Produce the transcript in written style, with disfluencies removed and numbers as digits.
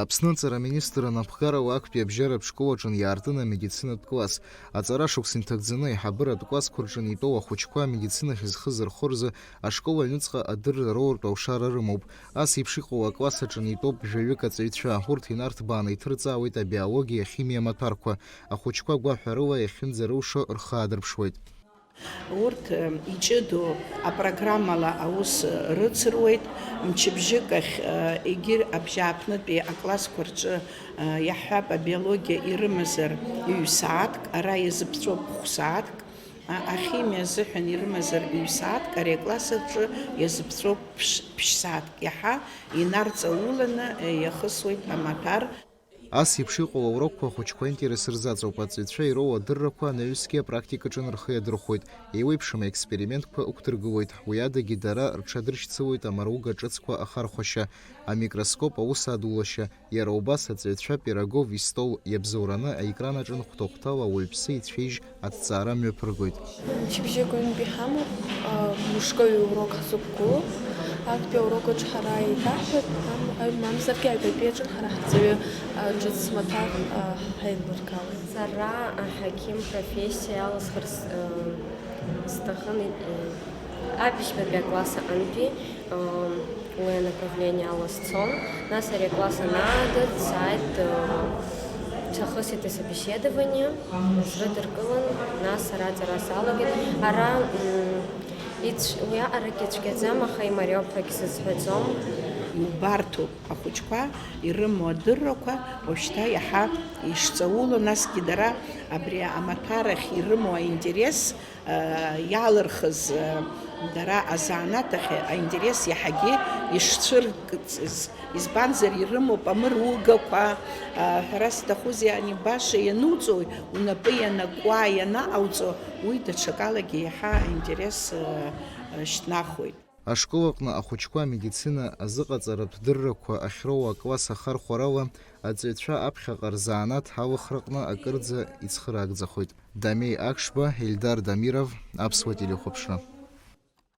Аԥсны Аҵараминистр анапхгара актәи абжьаратә школаҿы иаартын амедицинатә класс. Аҵара шықәса инҭакӡаны аиҳабыратә классқәа рҿы итәоу ахәыҷқәа амедицинахь зхы зырхо рзы ашкол аҩныҵҟа адырра роуртә алшара рымоуп. Ас еиԥш иҟоу акласс аҿы итәоуп жәаҩык аҵаҩцәа. Урҭ инарҭбааны иҭырҵаауеит абиологиа, ахимиа маҭәарқәа. Ахәыҷқәа гәаҳәарыла иахьынӡарылшо рхы аадырԥшуеит. Урҭ иҷыдоу апрограммала аус рыцыруеит, мчыбжьык ахь егьырҭ абжьааԥнытәи аклассқәа рҿы иаҳҳәап абиологиа ирымазар ҩ-сааҭк, ара иазыԥҵәоуп хә-сааҭк, ахимиа азыҳәан ирымазар ҩ-сааҭк, ари акласс аҿы иазыԥҵәоуп ԥшь-сааҭк. Иаҳа инарҵауланы иахысуеит амаҭәар. Ас еиԥш иҟоу аурокқәа ахәыҷқәа аинтерес рзаҵоуп. Аҵаҩцәа ироуа адыррақәа анаҩсгьы апрактикаҿы рхы иадырхәоит. Еиуеиԥшым аекспериментқәа ықәдыргылоит. Уи адагьы дара рҽадыршьцылоит амаруга ҿыцқәа ахархәашьа, амикроскоп аус адулашьа. Иара убас аҵаҩцәа Пирогов истол иабзоураны аекран аҿы хәҭа-хәҭала ауаҩԥсы ицәеижь аҭҵаара мҩаԥыргоит. Мчыбжьык ҩынтәи ҳамоуп, мышкаҩ урок ҳзықәгылоуп. Актәи аурок аҿы ҳара еиҭаҳҳәап, мамзаргьы аҩбатәи аҿы ҳара ҳҵаҩы ҿыц маҭәар ҳаилыргалеит. Сара аҳақьым профессиа аласхыр сҭахын аԥшьбатәи акласс аҟынтәи уи анаправление аласцон. Нас ари акласс анаадырт, сааит, сахысит асобеседование, срыдыркылан, нас ара аҵара салагеит. Ара уиаҟарагьы цәгьаӡам, аха имариоуп ҳәагьы сызҳәаӡом. Иубарҭоуп ахәыҷқәа ирымоу адыррақәа уажәшьҭа иаҳа ишҵауло, насгьы дара абри амаҭәар ахь ирымоу аинтерес иалырхыз дара азанааҭ ахь аинтерес иаҳагьы ишцәыргыцыз. Избанзар ирымоуп амыругақәа, ҳәара зҭахузеи ани баша иануҵо, унапы ианакуа, ианаҟауҵо, уи даҽакалагьы иаҳа аинтерес шьҭнахуеит. Ашкол аҟны ахәыҷқәа амедицина азыҟаҵаратә дыррақәа ахьроуа акласс ахархәарала аҵаҩцәа аԥхьаҟа рзанааҭ алыхраҟны акырӡа ицхыраагӡахоит. Дамеи Акшба, Ельдар Дамиров, Аԥсуа телехәаԥшра.